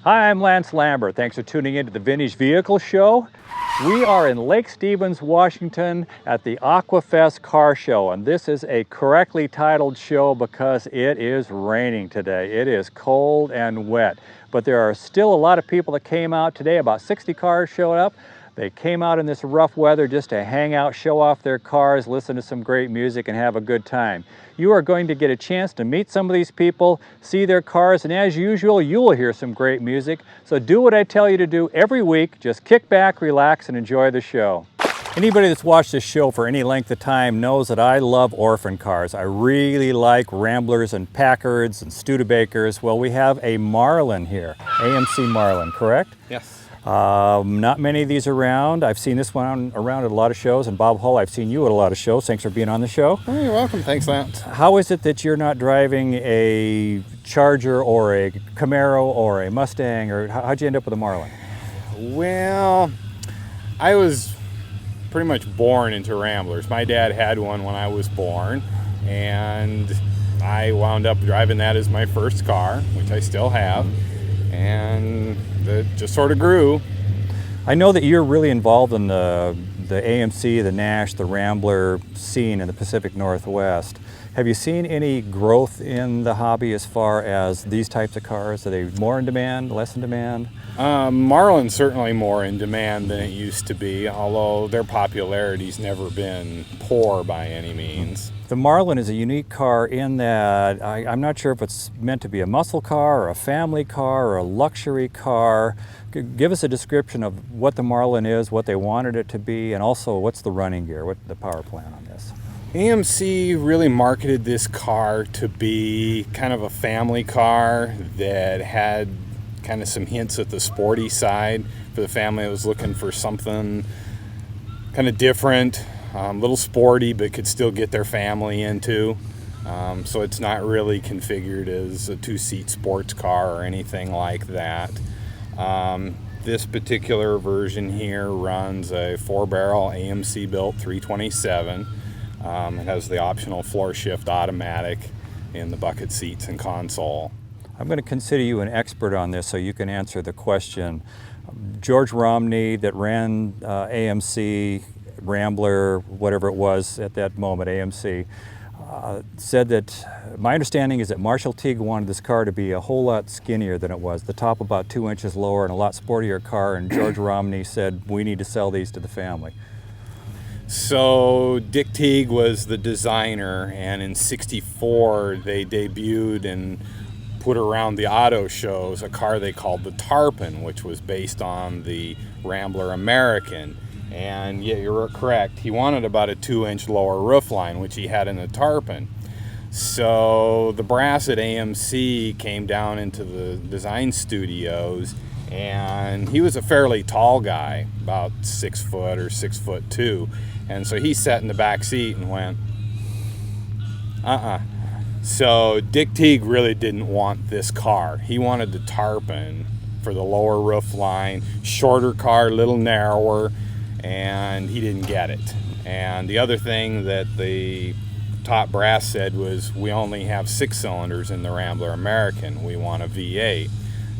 Hi, I'm Lance Lambert. Thanks for tuning in to the Vintage Vehicle Show. We are in Lake Stevens, Washington at the Aquafest Car Show, and this is a correctly titled show because it is raining today. It is cold and wet, but there are still a lot of people that came out today. About 60 cars showed up. They came out in this rough weather just to hang out, show off their cars, listen to some great music, and have a good time. You are going to get a chance to meet some of these people, see their cars, and as usual, you will hear some great music. So do what I tell you to do every week. Just kick back, relax, and enjoy the show. Anybody that's watched this show for any length of time knows that I love orphan cars. I really like Ramblers and Packards and Studebakers. Well, we have a Marlin here, AMC Marlin, correct? Yes. Not many of these around. I've seen this one around at a lot of shows, and Bob Hull, I've seen you at a lot of shows. Thanks for being on the show. Oh, you're welcome. Thanks, Lance. How is it that you're not driving a Charger or a Camaro or a Mustang, or how'd you end up with a Marlin? Well, I was pretty much born into Ramblers. My dad had one when I was born, and I wound up driving that as my first car, which I still have, and it just sort of grew. I know that you're really involved in the AMC, the Nash, the Rambler scene in the Pacific Northwest. Have you seen any growth in the hobby as far as these types of cars? Are they more in demand, less in demand? Marlin's certainly more in demand than it used to be, although their popularity's never been poor by any means. The Marlin is a unique car in that I'm not sure if it's meant to be a muscle car or a family car or a luxury car. Give us a description of what the Marlin is, what they wanted it to be, and also what's the running gear, what's the power plant on this? AMC really marketed this car to be kind of a family car that had kind of some hints at the sporty side for the family that was looking for something kind of different, a little sporty, but could still get their family into. So it's not really configured as a two-seat sports car or anything like that. This particular version here runs a 4-barrel AMC built 327. It has the optional floor shift automatic in the bucket seats and console. I'm going to consider you an expert on this so you can answer the question. George Romney, that ran AMC, Rambler, whatever it was at that moment, AMC, said that, my understanding is that Marshall Teague wanted this car to be a whole lot skinnier than it was, the top about 2 inches lower and a lot sportier car, and George Romney said, we need to sell these to the family. So Dick Teague was the designer, and in '64 they debuted and put around the auto shows a car they called the Tarpon, which was based on the Rambler American. And yeah, you're correct. He wanted about a 2-inch lower roofline, which he had in the Tarpon. So the brass at AMC came down into the design studios, and he was a fairly tall guy, about 6 foot or 6'2", and so he sat in the back seat and went, So Dick Teague really didn't want this car. He wanted the Tarpon for the lower roof line, shorter car, a little narrower, and he didn't get it. And the other thing that the top brass said was, we only have 6 cylinders in the Rambler American. We want a V8.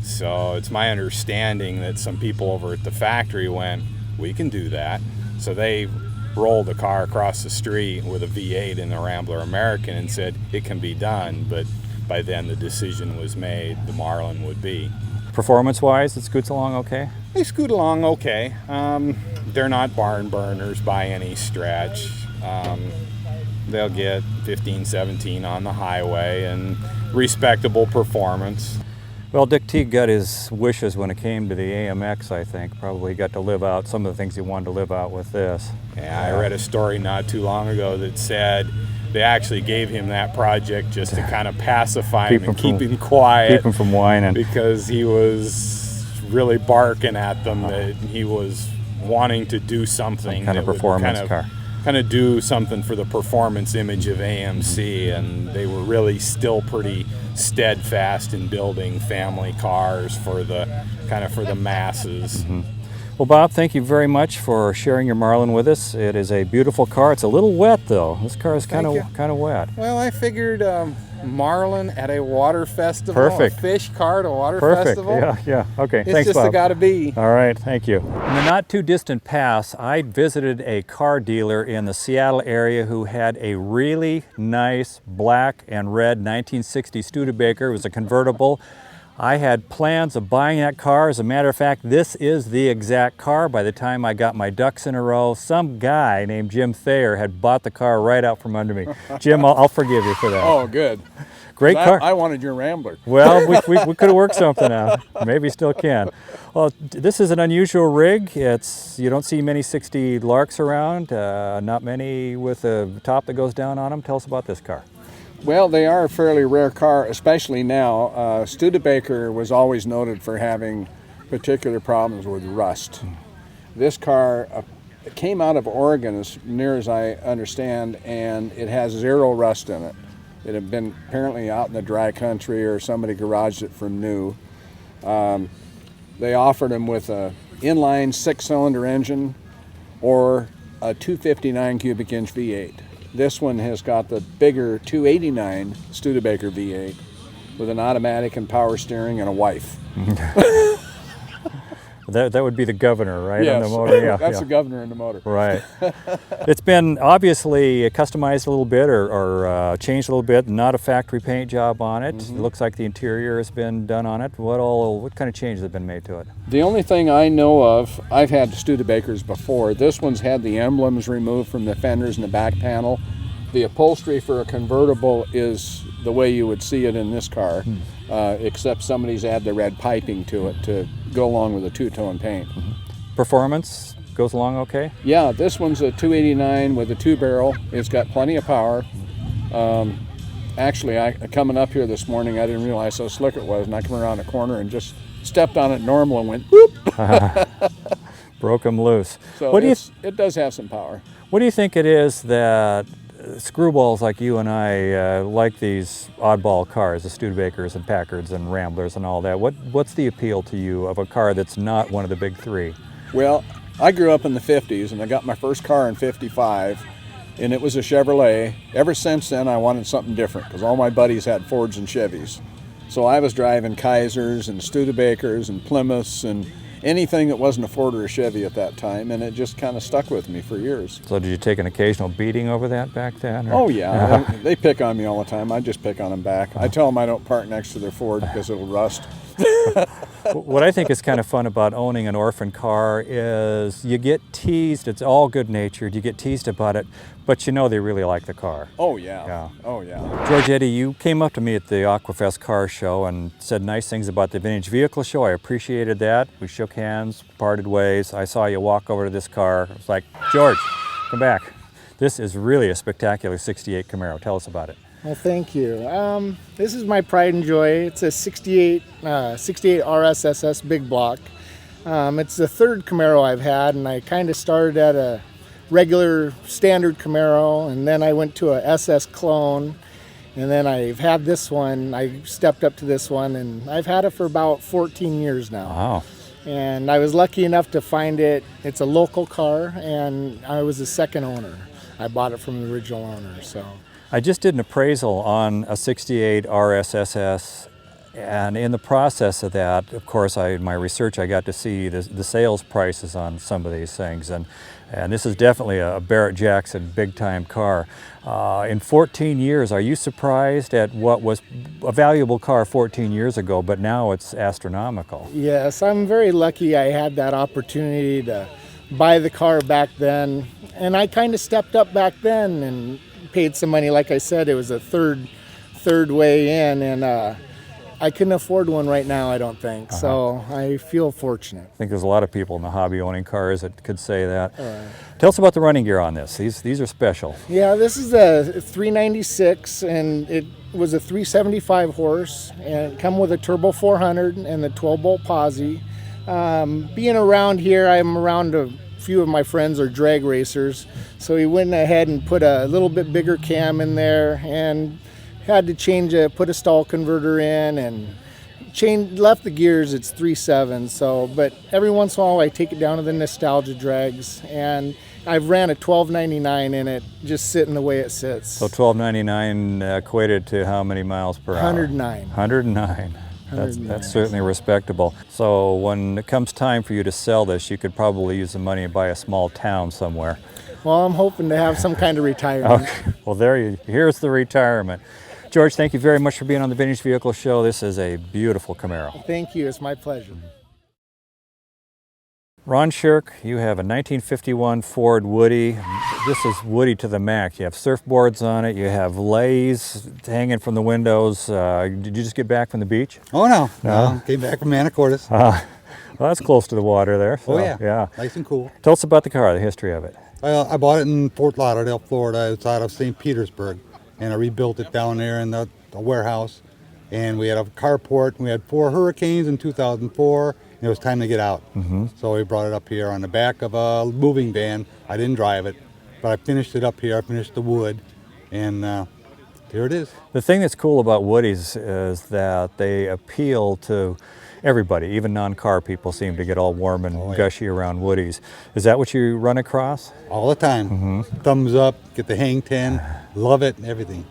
So it's my understanding that some people over at the factory went, we can do that. So they rolled the car across the street with a V8 in the Rambler American and said it can be done, but by then the decision was made the Marlin would be. Performance-wise, it scoots along okay? They scoot along okay. They're not barn burners by any stretch. They'll get 15, 17 on the highway and respectable performance. Well, Dick Teague got his wishes when it came to the AMX, I think. Probably got to live out some of the things he wanted to live out with this. Yeah, I read a story not too long ago that said they actually gave him that project just to kind of pacify him and keep him quiet. Keep him from whining. Because he was really barking at them that he was wanting to do something. Some kind of performance car. Kind of do something for the performance image of AMC, and they were really still pretty steadfast in building family cars for the masses. Mm-hmm. Well, Bob, thank you very much for sharing your Marlin with us. It is a beautiful car. It's a little wet, though. This car is kind of wet. Well, I figured Marlin at a water festival. Perfect. A fish car at a water Perfect. festival. Yeah. Okay. It's Thanks, just Bob. a gotta be. All right. Thank you. In the not too distant past, I visited a car dealer in the Seattle area who had a really nice black and red 1960 Studebaker. It was a convertible. I had plans of buying that car. As a matter of fact, this is the exact car. By the time I got my ducks in a row, some guy named Jim Thayer had bought the car right out from under me. Jim, I'll forgive you for that. Oh, good. Great car. I wanted your Rambler. Well, we could have worked something out. Maybe still can. Well, this is an unusual rig. You don't see many 60 Larks around, not many with a top that goes down on them. Tell us about this car. Well, they are a fairly rare car, especially now. Studebaker was always noted for having particular problems with rust. This car came out of Oregon, as near as I understand, and it has zero rust in it. It had been apparently out in the dry country, or somebody garaged it from new. They offered them with a inline 6-cylinder engine or a 259 cubic inch V8. This one has got the bigger 289 Studebaker V8 with an automatic and power steering and a wife. That would be the governor, right? Yes, on the motor. Yeah, that's the governor in the motor. Right. It's been obviously customized a little bit or changed a little bit. Not a factory paint job on it. It looks like the interior has been done on it. What kind of changes have been made to it? The only thing I know of, I've had Studebakers before. This one's had the emblems removed from the fenders and the back panel. The upholstery for a convertible is the way you would see it in this car, except somebody's added the red piping to it to go along with the two-tone paint. Performance goes along okay? Yeah, this one's a 289 with a 2-barrel. It's got plenty of power. Actually, coming up here this morning, I didn't realize how slick it was, and I come around the corner and just stepped on it normal and went whoop. Broke them loose. So it does have some power. What do you think it is that screwballs like you and I like these oddball cars, the Studebakers and Packards and Ramblers and all that? What's the appeal to you of a car that's not one of the big three? Well, I grew up in the 50s and I got my first car in 55 and it was a Chevrolet. Ever since then I wanted something different because all my buddies had Fords and Chevys. So I was driving Kaisers and Studebakers and Plymouths and anything that wasn't a Ford or a Chevy at that time, and it just kind of stuck with me for years. So did you take an occasional beating over that back then? Or? Oh yeah, they pick on me all the time. I just pick on them back. I tell them I don't park next to their Ford because it'll rust. What I think is kind of fun about owning an orphan car is you get teased. It's all good-natured. You get teased about it, but you know they really like the car. Oh yeah. Oh yeah. George Eddy, you came up to me at the Aquafest Car Show and said nice things about the Vintage Vehicle Show. I appreciated that. We shook hands, parted ways. I saw you walk over to this car. I was like, George, come back. This is really a spectacular 68 Camaro. Tell us about it. Well, thank you. This is my pride and joy. It's a 68 RS SS big block. It's the third Camaro I've had, and I kind of started at a regular standard Camaro, and then I went to a SS clone, and then I've had this one. I stepped up to this one, and I've had it for about 14 years now. Wow. And I was lucky enough to find it. It's a local car, and I was the second owner. I bought it from the original owner, so. I just did an appraisal on a 68 RS SS, and in the process of that, of course, in my research, I got to see the sales prices on some of these things, and this is definitely a Barrett Jackson big-time car. In 14 years, are you surprised at what was a valuable car 14 years ago, but now it's astronomical? Yes, I'm very lucky I had that opportunity to buy the car back then, and I kind of stepped up back then and paid some money. Like I said, it was a third way in, and I couldn't afford one right now, I don't think. So I feel fortunate. I think there's a lot of people in the hobby owning cars that could say that. Tell us about the running gear on this. These are special. Yeah, this is a 396, and it was a 375 horse, and it come with a turbo 400 and the 12-bolt posi. Being around here, I'm around a few of my friends are drag racers, so he went ahead and put a little bit bigger cam in there and had to put a stall converter in and left the gears. It's 3.7, so, but every once in a while I take it down to the nostalgia drags, and I've ran a $12.99 in it, just sitting the way it sits. So $12.99 equated to how many miles per hour? 109. 109. That's certainly respectable. So when it comes time for you to sell this, you could probably use the money and buy a small town somewhere. Well, I'm hoping to have some kind of retirement. Okay. Well, here's the retirement. George, thank you very much for being on the Vintage Vehicle Show. This is a beautiful Camaro. Thank you. It's my pleasure. Ron Shirk, you have a 1951 Ford Woody. This is Woody to the max. You have surfboards on it. You have lays hanging from the windows. Did you just get back from the beach? Oh, no. Came back from Anacortes. Well, that's close to the water there. So, Oh, yeah. Yeah. Nice and cool. Tell us about the car, the history of it. Well, I bought it in Fort Lauderdale, Florida. It's out of St. Petersburg. And I rebuilt it down there in the warehouse. And we had a carport. We had 4 hurricanes in 2004. And it was time to get out. So we brought it up here on the back of a moving van. I didn't drive it, but I finished it up here. I finished the wood. And here it is. The thing that's cool about Woodies is that they appeal to everybody. Even non-car people seem to get all warm and gushy around Woodies. Is that what you run across? All the time. Thumbs up, get the hang 10, love it, everything.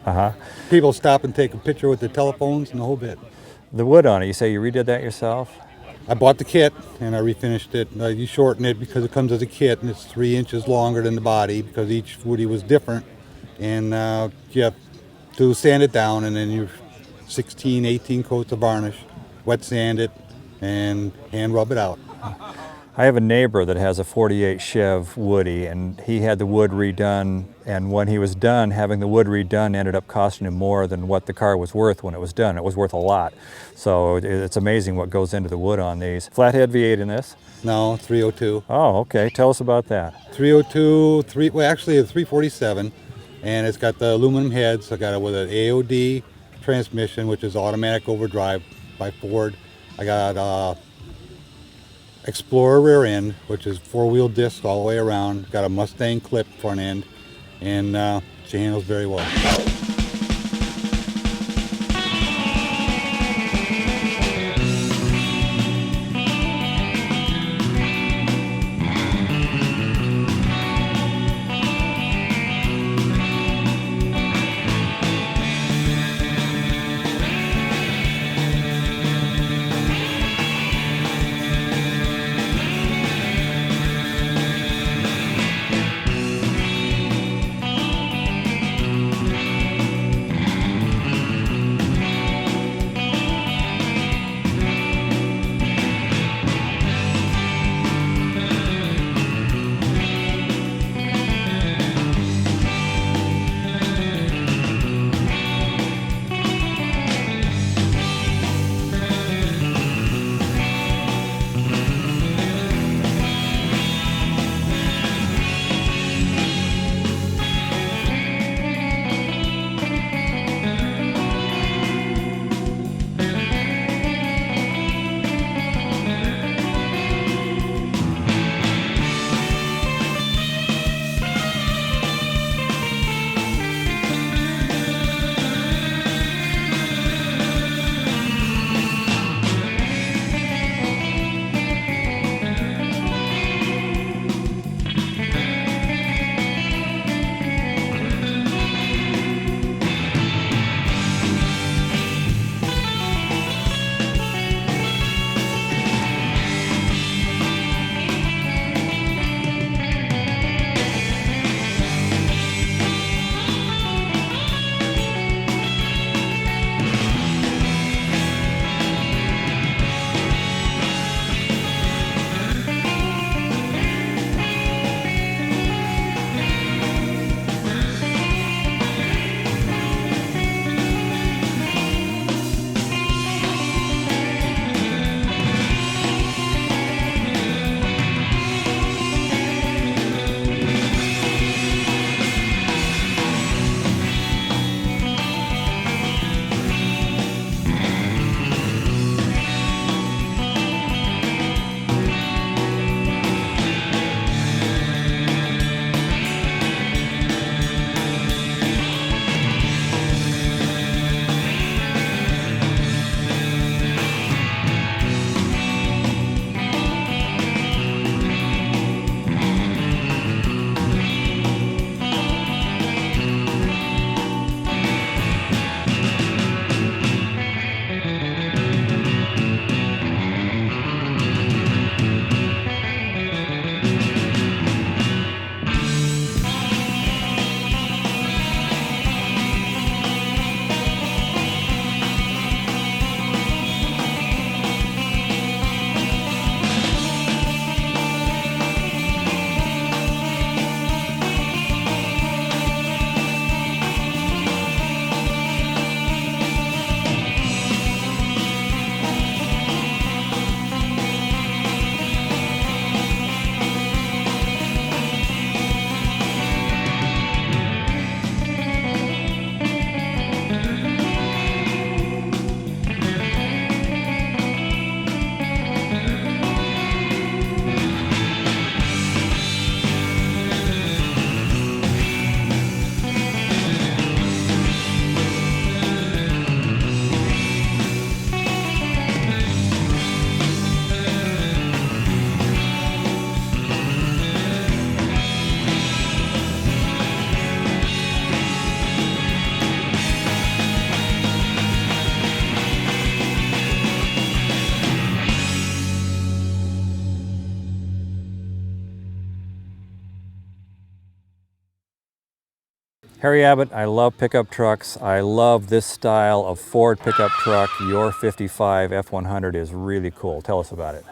People stop and take a picture with their telephones and the whole bit. The wood on it, you say you redid that yourself? I bought the kit and I refinished it. You shorten it because it comes as a kit and it's 3 inches longer than the body because each Woody was different. And you have to sand it down and then you 16, 18 coats of varnish, wet sand it, and hand rub it out. I have a neighbor that has a 48 Chev Woody, and he had the wood redone, and when he was done having the wood redone, ended up costing him more than what the car was worth when it was done. It was worth a lot. So it's amazing what goes into the wood on these. Flathead V8 in this? No, 302. Oh, okay. Tell us about that. 302, well actually a 347, and it's got the aluminum heads. I got it with an AOD transmission, which is automatic overdrive by Ford. I got Explorer rear end, which is 4-wheel disc all the way around. Got a Mustang clip front end, and she handles very well. Harry Abbott, I love pickup trucks. I love this style of Ford pickup truck. Your 55 F100 is really cool. Tell us about it.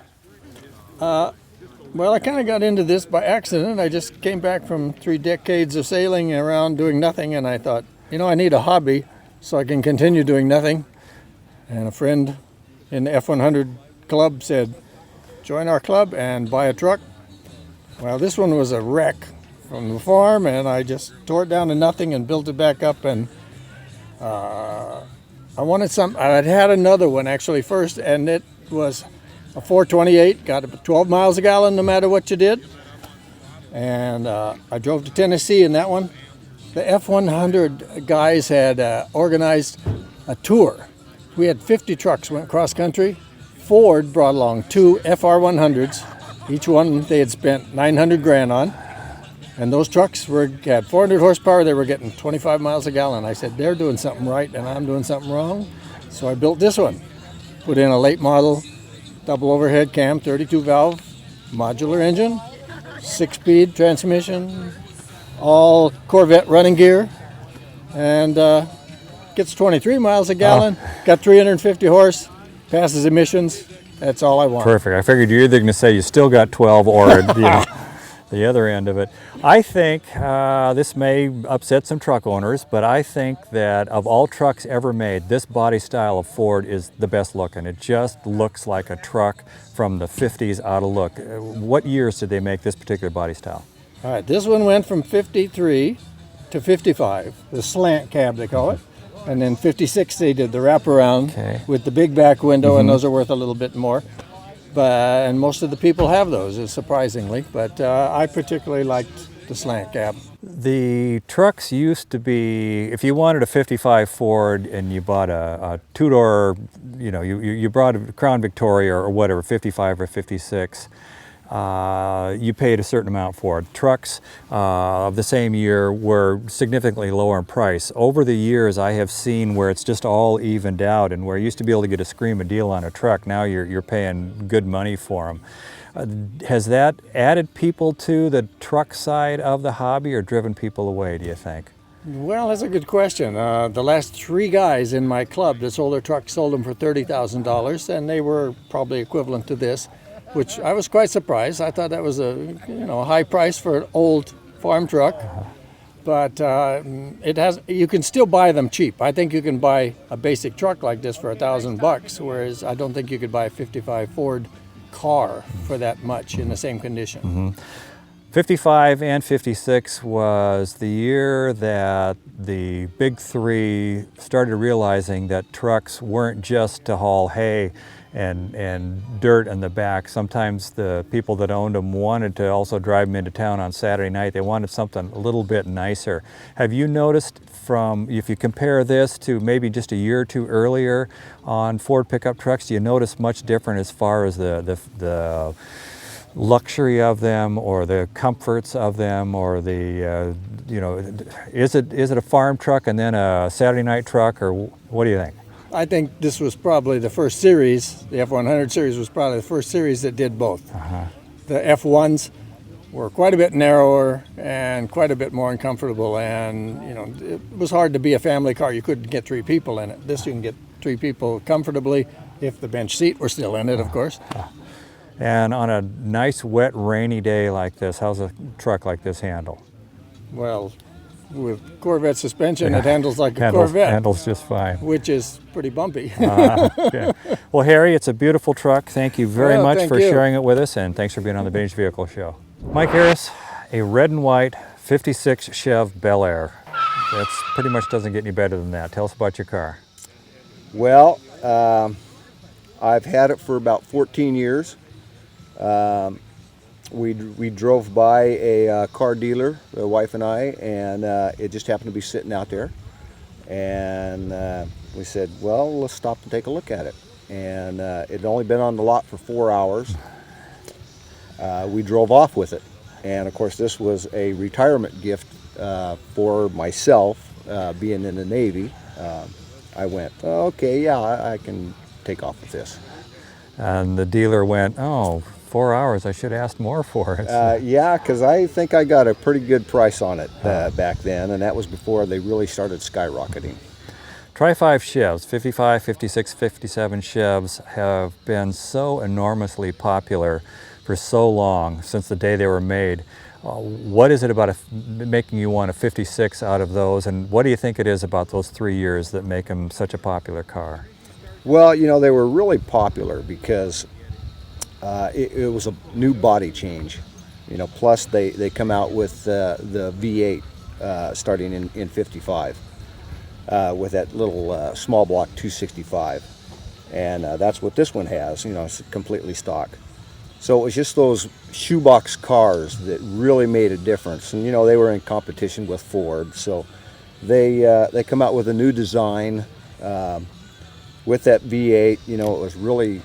Well, I kind of got into this by accident. I just came back from 3 decades of sailing around doing nothing, and I thought, you know, I need a hobby so I can continue doing nothing. And a friend in the F100 club said, join our club and buy a truck. Well, this one was a wreck from the farm, and I just tore it down to nothing and built it back up. And I wanted some. I'd had another one actually first, and it was a 428, got 12 miles a gallon no matter what you did. And I drove to Tennessee in that one. The F100 guys had organized a tour. We had 50 trucks, went cross country. Ford brought along 2 FR100s. Each one they had spent 900 grand on. And those trucks had 400 horsepower. They were getting 25 miles a gallon. I said, they're doing something right and I'm doing something wrong. So I built this one. Put in a late model double overhead cam, 32 valve, modular engine, 6-speed transmission, all Corvette running gear, and gets 23 miles a gallon, got 350 horse, passes emissions. That's all I want. Perfect. I figured you're either going to say you still got 12 or the other end of it. I think this may upset some truck owners, but I think that of all trucks ever made, this body style of Ford is the best looking. It just looks like a truck from the 50s out of look. What years did they make this particular body style? All right, this one went from 53 to 55, the slant cab they call it. And then 56 they did the wraparound with the big back window, and those are worth a little bit more. And most of the people have those, surprisingly. But I particularly liked the slant cab. The trucks used to be, if you wanted a 55 Ford and you bought a two-door, you brought a Crown Victoria or whatever, 55 or 56, you paid a certain amount for it. Trucks of the same year were significantly lower in price. Over the years, I have seen where it's just all evened out, and where you used to be able to get a scream a deal on a truck, now you're paying good money for them. Has that added people to the truck side of the hobby or driven people away, do you think? Well, that's a good question. The last 3 guys in my club that sold their trucks sold them for $30,000, and they were probably equivalent to this, which I was quite surprised. I thought that was a high price for an old farm truck, but you can still buy them cheap. I think you can buy a basic truck like this for $1,000, whereas I don't think you could buy a 55 Ford car for that much in the same condition. 55 and 56 was the year that the big 3 started realizing that trucks weren't just to haul hay and dirt in the back. Sometimes the people that owned them wanted to also drive them into town on Saturday night. They wanted something a little bit nicer. Have you noticed if you compare this to maybe just a year or 2 earlier on Ford pickup trucks, do you notice much different as far as the luxury of them or the comforts of them, or the is it a farm truck and then a Saturday night truck, or what do you think? I think this was probably the first series. The F100 series was probably the first series that did both. The F1s were quite a bit narrower and quite a bit more uncomfortable, and it was hard to be a family car. You couldn't get 3 people in it. This you can get 3 people comfortably if the bench seat were still in it, of course. And on a nice wet rainy day like this, how's a truck like this handle? Well, with Corvette suspension, it handles like a Corvette. Handles just fine. Which is pretty bumpy. Okay. Well, Harry, it's a beautiful truck. Thank you very much for sharing it with us, and thanks for being on the Vintage Vehicle Show. Mike Harris, a red and white 56 Chevy Belair. That's pretty much doesn't get any better than that. Tell us about your car. Well, I've had it for about 14 years. We drove by a car dealer, the wife and I, and it just happened to be sitting out there. And we said, well, let's stop and take a look at it. And it had only been on the lot for 4 hours. We drove off with it. And of course, this was a retirement gift for myself, being in the Navy. I went, okay, yeah, I can take off with this. And the dealer went, oh, 4 hours. I should have asked more for it. Yeah, because I think I got a pretty good price on it back then, and that was before they really started skyrocketing. Tri-5 Chevs, 55, 56, 57 Chevs have been so enormously popular for so long, since the day they were made. What is it about making you want a 56 out of those, and what do you think it is about those 3 years that make them such a popular car? Well, you know, they were really popular because it was a new body change. You know, plus they come out with the V8 starting in 55. With that little small block 265, and that's what this one has. You know, it's completely stock. So it was just those shoebox cars that really made a difference. And you know, they were in competition with Ford, so they come out with a new design with that V8. You know, it was really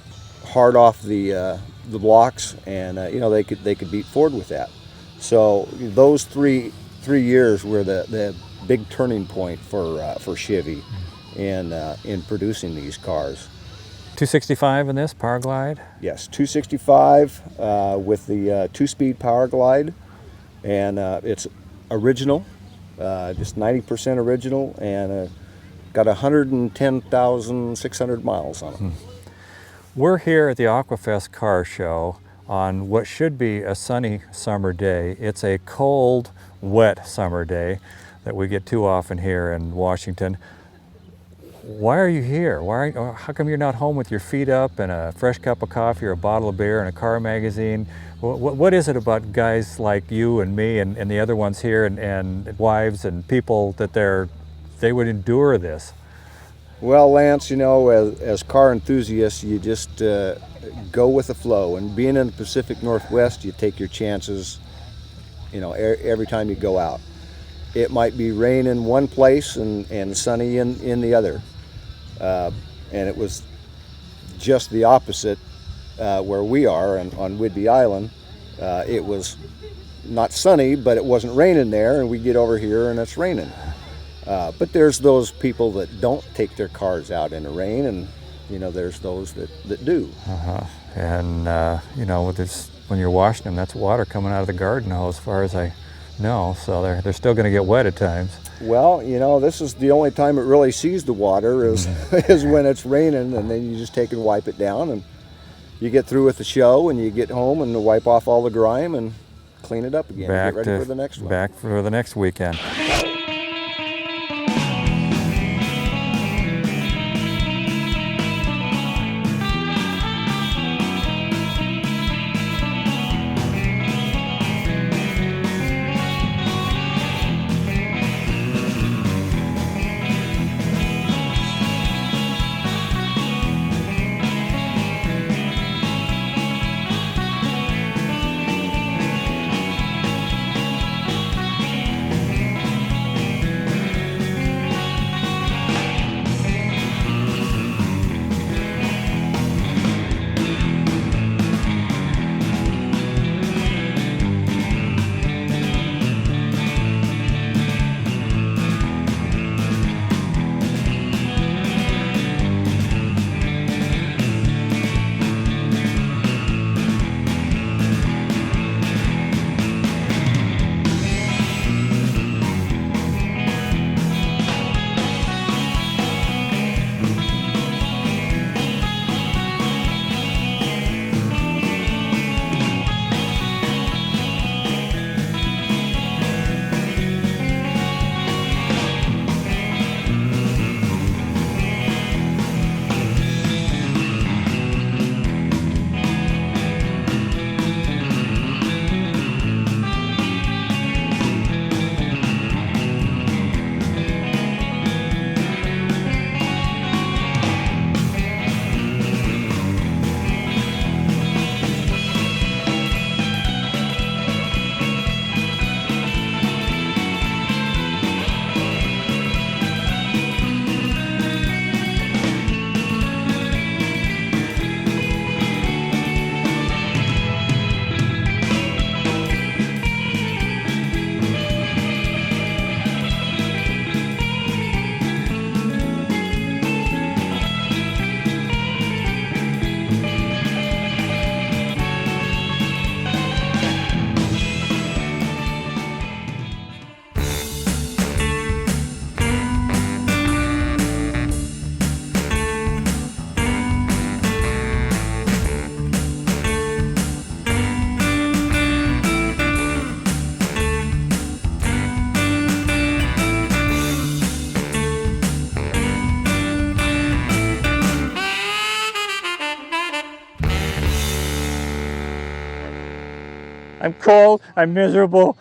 hard off the blocks, and you know, they could beat Ford with that. So those three years were the big turning point for Chevy in producing these cars. 265 in this Power Glide? Yes, 265 with the 2-speed Power Glide, and it's original, just 90% original, and got 110,600 miles on it. We're here at the Aquafest Car Show on what should be a sunny summer day. It's a cold, wet summer day that we get too often here in Washington. Why are you here? How come you're not home with your feet up and a fresh cup of coffee or a bottle of beer and a car magazine? What is it about guys like you and me and the other ones here and wives and people that they would endure this? Well, Lance, you know, as car enthusiasts, you just go with the flow. And being in the Pacific Northwest, you take your chances, you know, every time you go out. It might be rain in one place and sunny in the other. And it was just the opposite where we are on Whidbey Island. It was not sunny, but it wasn't raining there, and we get over here and it's raining. But there's those people that don't take their cars out in the rain, and you know, there's those that do. And you know, when you're washing them, that's water coming out of the garden hose, as far as I know, so they're still going to get wet at times. Well, you know, this is the only time it really sees the water is when it's raining, and then you just take and wipe it down, and you get through with the show, and you get home and wipe off all the grime and clean it up again. Get ready for the next one. Back for the next weekend. I'm cold, I'm miserable,